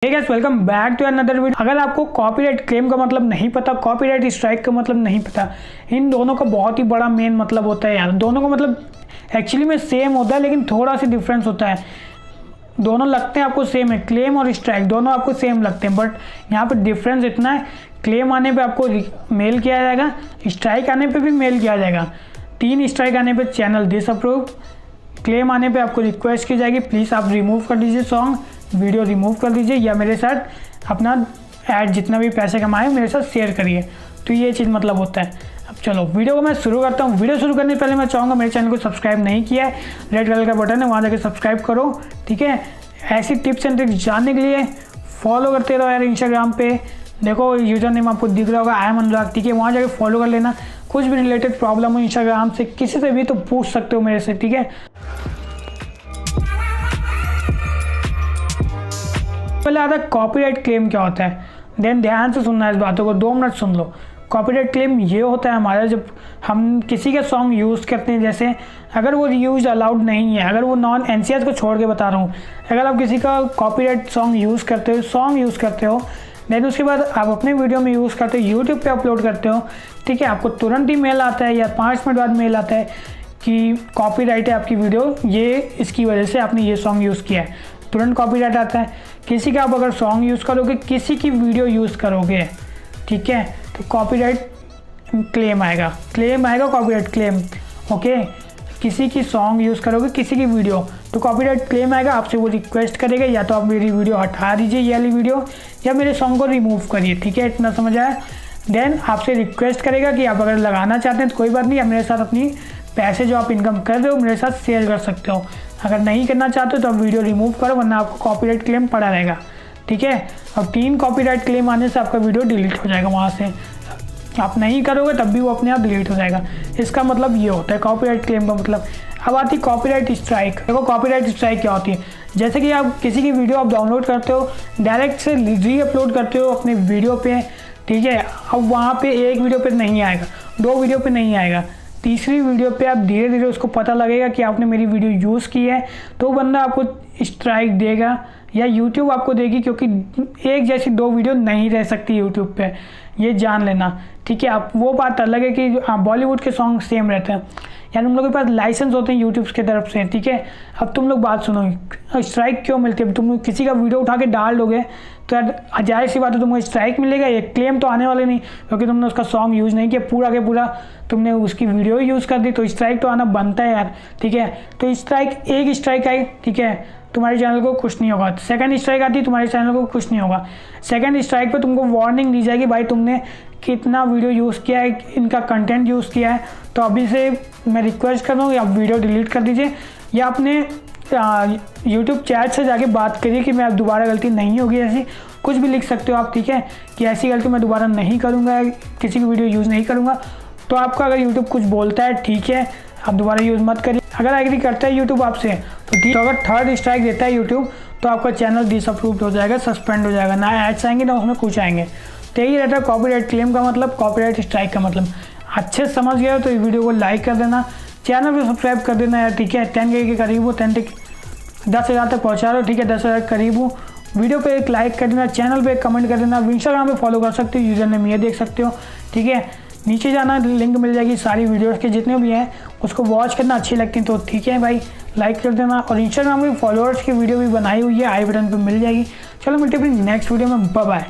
Hey guys, welcome back to another video. अगर आपको copyright claim का मतलब नहीं पता, कॉपीराइट स्ट्राइक का मतलब नहीं पता, इन दोनों का बहुत ही बड़ा मेन मतलब होता है यार। दोनों का मतलब एक्चुअली में सेम होता है, लेकिन थोड़ा सा डिफरेंस होता है। दोनों लगते हैं आपको सेम है, क्लेम और स्ट्राइक दोनों आपको सेम लगते हैं, बट यहाँ पर डिफरेंस इतना है, क्लेम आने पर आपको मेल किया जाएगा, स्ट्राइक आने पर भी मेल किया जाएगा। 3 स्ट्राइक आने पर चैनल डिसअप्रूव, क्लेम आने पे आपको रिक्वेस्ट की जाएगी प्लीज़ आप रिमूव कर दीजिए सॉन्ग, वीडियो रिमूव कर दीजिए या मेरे साथ अपना ऐड जितना भी पैसे कमाए मेरे साथ शेयर करिए। तो ये चीज़ मतलब होता है। अब चलो वीडियो को मैं शुरू करता हूँ। वीडियो शुरू करने से पहले मैं चाहूँगा मेरे चैनल को सब्सक्राइब नहीं किया है, रेड कलर का बटन है वहाँ जाकर सब्सक्राइब करो, ठीक है। ऐसी टिप्स एंड ट्रिक्स जानने के लिए फॉलो करते रहो यार। इंस्टाग्राम पे देखो यूज़र नेम आपको दिख रहा होगा, आई एम अनुराग, ठीक है। वहाँ जाकर फॉलो कर लेना। कुछ भी रिलेटेड प्रॉब्लम हो इंस्टाग्राम से किसी से भी तो पूछ सकते हो मेरे से, ठीक है। पहले आता है कॉपीराइट क्लेम क्या होता है, देन ध्यान से सुनना है इस बातों को, 2 मिनट सुन लो। कॉपीराइट क्लेम ये होता है हमारा जब हम किसी का सॉन्ग यूज़ करते हैं, जैसे अगर वो यूज अलाउड नहीं है, अगर वो नॉन एनसीआर को छोड़ के बता रहा हूँ, अगर आप किसी का कॉपीराइट सॉन्ग यूज़ करते हो देन उसके बाद आप अपने वीडियो में यूज़ करते हो, यूट्यूब पे अपलोड करते हो, ठीक है। आपको तुरंत ही मेल आता है या 5 मिनट बाद मेल आता है कि कॉपीराइट है आपकी वीडियो, ये इसकी वजह से आपने ये सॉन्ग यूज़ किया है, तुरंत कॉपीराइट आता है। किसी का आप अगर सॉन्ग यूज़ करोगे, किसी की वीडियो यूज़ करोगे, ठीक है, तो कॉपीराइट क्लेम आएगा कॉपीराइट क्लेम, ओके। किसी की सॉन्ग यूज़ करोगे, किसी की वीडियो, तो कॉपीराइट क्लेम आएगा। आपसे वो रिक्वेस्ट करेगा या तो आप मेरी वीडियो हटा दीजिए ये वाली वीडियो, या मेरे सॉन्ग को रिमूव करिए, ठीक है। इतना समझ आया। देन आपसे रिक्वेस्ट करेगा कि आप अगर लगाना चाहते हैं तो कोई बात नहीं, आप मेरे साथ अपनी पैसे जो आप इनकम कर रहे हो मेरे साथ शेयर कर सकते हो। अगर नहीं करना चाहते हो तो आप वीडियो रिमूव करो, वरना आपको कॉपीराइट क्लेम पड़ा रहेगा, ठीक है। अब 3 कॉपीराइट क्लेम आने से आपका वीडियो डिलीट हो जाएगा, वहाँ से आप नहीं करोगे तब भी वो अपने आप डिलीट हो जाएगा। इसका मतलब ये होता है कॉपीराइट क्लेम का मतलब। अब आती है कॉपीराइट स्ट्राइक। देखो कॉपीराइट स्ट्राइक क्या होती है, जैसे कि आप किसी की वीडियो आप डाउनलोड करते हो, डायरेक्ट से री अपलोड करते हो अपने वीडियो पे, ठीक है। अब वहाँ पे एक वीडियो पे नहीं आएगा, 2 वीडियो पे नहीं आएगा, तीसरी वीडियो पे आप धीरे धीरे उसको पता लगेगा कि आपने मेरी वीडियो यूज़ की है, तो बंदा आपको स्ट्राइक देगा या यूट्यूब आपको देगी, क्योंकि एक जैसी 2 वीडियो नहीं रह सकती यूट्यूब पे, ये जान लेना, ठीक है। आप वो बात अलग है कि हाँ बॉलीवुड के सॉन्ग सेम रहते हैं, यानी तुम लोग के पास लाइसेंस होते हैं यूट्यूब की तरफ से, ठीक है। अब तुम लोग बात सुनो, स्ट्राइक क्यों मिलती है। तुम किसी का वीडियो उठा के डाल दोगे तो यार जाहिर सी बात है तुमको स्ट्राइक मिलेगा, ये क्लेम तो आने वाले नहीं, क्योंकि तुमने उसका सॉन्ग यूज़ नहीं किया, पूरा के पूरा तुमने उसकी वीडियो ही यूज़ कर दी, तो स्ट्राइक तो आना बनता है यार, ठीक है। तो एक स्ट्राइक आई, ठीक है, तुम्हारे चैनल को कुछ नहीं होगा। सेकंड स्ट्राइक आती है, तुम्हारे चैनल को कुछ नहीं होगा। सेकंड स्ट्राइक पे तुमको वार्निंग दी जाएगी, भाई तुमने कितना वीडियो यूज़ किया है, इनका कंटेंट यूज़ किया है, तो अभी से मैं रिक्वेस्ट कर रहा हूँ आप वीडियो डिलीट कर दीजिए, या अपने यूट्यूब चैट से जाके बात करिए कि मैं दोबारा गलती नहीं होगी, ऐसी कुछ भी लिख सकते हो आप, ठीक है, कि ऐसी गलती मैं दोबारा नहीं करूँगा, किसी की वीडियो यूज़ नहीं करूँगा। तो आपका अगर यूट्यूब कुछ बोलता है, ठीक है, आप दोबारा यूज़ मत करिए। अगर एग्री करता है यूट्यूब आपसे तो ठीक, तो अगर 3rd स्ट्राइक देता है यूट्यूब तो आपका चैनल डिसअप्रूव्ड हो जाएगा, सस्पेंड हो जाएगा, ना एड्स आएंगे ना उसमें कुछ आएंगे। तो यही रहता है कॉपीराइट क्लेम का मतलब, कॉपीराइट स्ट्राइक का मतलब। अच्छे से समझ गए हो तो इस वीडियो को लाइक कर देना, चैनल को सब्सक्राइब कर देना यार, ठीक है। 10K के करीब हो, 10,000 तक पहुँचा रहे हो, ठीक है, 10,000 करीब हो। वीडियो पे एक लाइक कर देना, चैनल पे एक कमेंट कर देना, इंस्टाग्राम पे फॉलो कर सकते हो, यूज़र नेम ये देख सकते हो, ठीक है। नीचे जाना, लिंक मिल जाएगी सारी वीडियोस के जितने भी हैं, उसको वॉच करना, अच्छी लगती हैं तो ठीक है भाई, लाइक कर देना। और इंस्टाग्राम पे फॉलोअर्स की वीडियो भी बनाई हुई है, आई बटन पे मिल जाएगी। चलो मिलते हैं नेक्स्ट वीडियो में, बाय बाय।